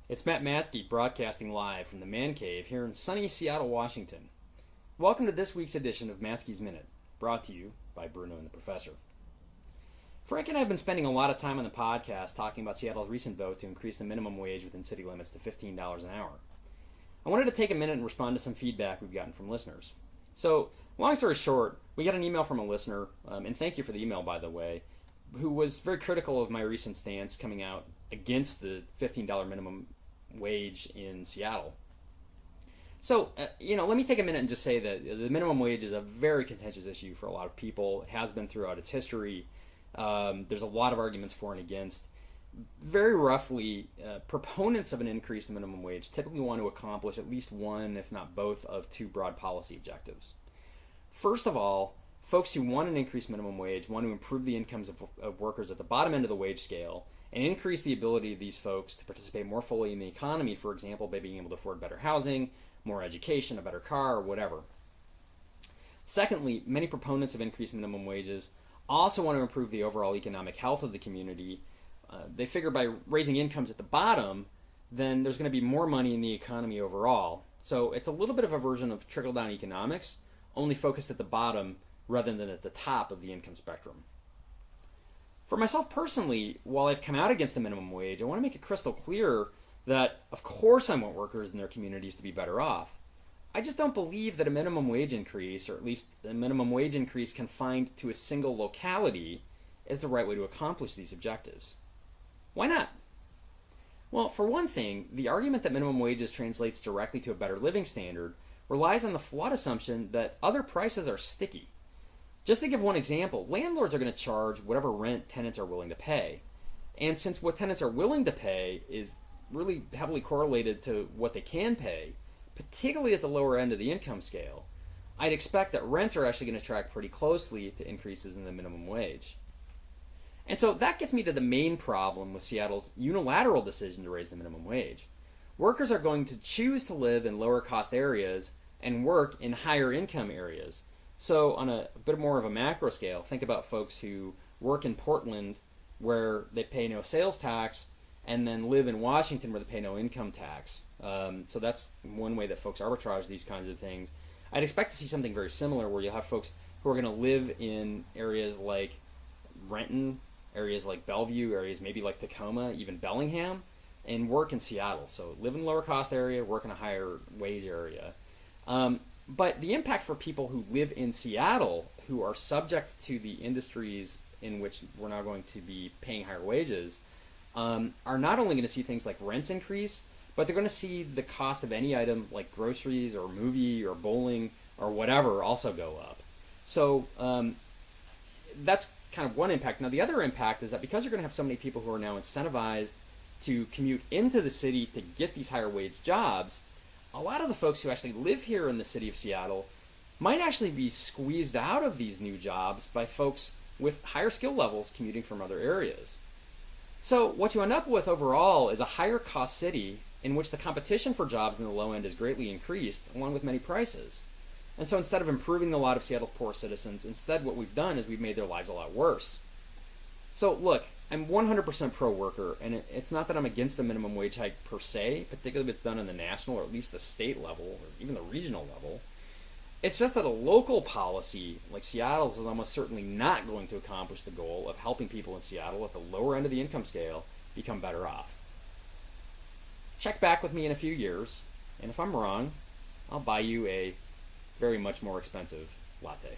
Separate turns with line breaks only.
It's Matt Matski broadcasting live from the Man Cave here in sunny Seattle, Washington. Welcome to this week's edition of Matski's Minute, brought to you by Bruno and the Professor. Frank and I have been spending a lot of time on the podcast talking about Seattle's recent vote to increase the minimum wage within city limits to $15 an hour. I wanted to take a minute and respond to some feedback we've gotten from listeners. So, long story short, we got an email from a listener, and thank you for the email, by the way, who was very critical of my recent stance coming out against the $15 minimum wage in Seattle. So, let me take a minute and just say that the minimum wage is a very contentious issue for a lot of people. It has been throughout its history. There's a lot of arguments for and against. Very roughly, proponents of an increase in minimum wage typically want to accomplish at least one, if not both, of two broad policy objectives. First of all, folks who want an increased minimum wage want to improve the incomes of workers at the bottom end of the wage scale and increase the ability of these folks to participate more fully in the economy, for example, by being able to afford better housing, more education, a better car, or whatever. Secondly, many proponents of increased minimum wages also want to improve the overall economic health of the community. They figure by raising incomes at the bottom, then there's going to be more money in the economy overall. So it's a little bit of a version of trickle-down economics, only focused at the bottom rather than at the top of the income spectrum. For myself personally, while I've come out against the minimum wage, I want to make it crystal clear that, of course, I want workers in their communities to be better off. I just don't believe that a minimum wage increase, or at least a minimum wage increase confined to a single locality, is the right way to accomplish these objectives. Why not? Well, for one thing, the argument that minimum wages translates directly to a better living standard relies on the flawed assumption that other prices are sticky. Just to give one example, landlords are going to charge whatever rent tenants are willing to pay. And since what tenants are willing to pay is really heavily correlated to what they can pay, particularly at the lower end of the income scale, I'd expect that rents are actually going to track pretty closely to increases in the minimum wage. And so that gets me to the main problem with Seattle's unilateral decision to raise the minimum wage. Workers are going to choose to live in lower cost areas and work in higher income areas. So on a bit more of a macro scale, think about folks who work in Portland where they pay no sales tax and then live in Washington where they pay no income tax. So that's one way that folks arbitrage these kinds of things. I'd expect to see something very similar where you'll have folks who are going to live in areas like Renton, areas like Bellevue, areas maybe like Tacoma, even Bellingham, and work in Seattle. So live in a lower cost area, work in a higher wage area. But the impact for people who live in Seattle, who are subject to the industries in which we're now going to be paying higher wages, are not only going to see things like rents increase, but they're going to see the cost of any item like groceries or movie or bowling or whatever also go up. So that's kind of one impact. Now the other impact is that because you're going to have so many people who are now incentivized to commute into the city to get these higher wage jobs, a lot of the folks who actually live here in the city of Seattle might actually be squeezed out of these new jobs by folks with higher skill levels commuting from other areas. So what you end up with overall is a higher cost city in which the competition for jobs in the low end is greatly increased, along with many prices. And so instead of improving the lot of Seattle's poor citizens, instead what we've done is we've made their lives a lot worse. So look, I'm 100% pro-worker, and it's not that I'm against the minimum wage hike per se, particularly if it's done on the national or at least the state level or even the regional level. It's just that a local policy like Seattle's is almost certainly not going to accomplish the goal of helping people in Seattle at the lower end of the income scale become better off. Check back with me in a few years, and if I'm wrong, I'll buy you a very much more expensive latte.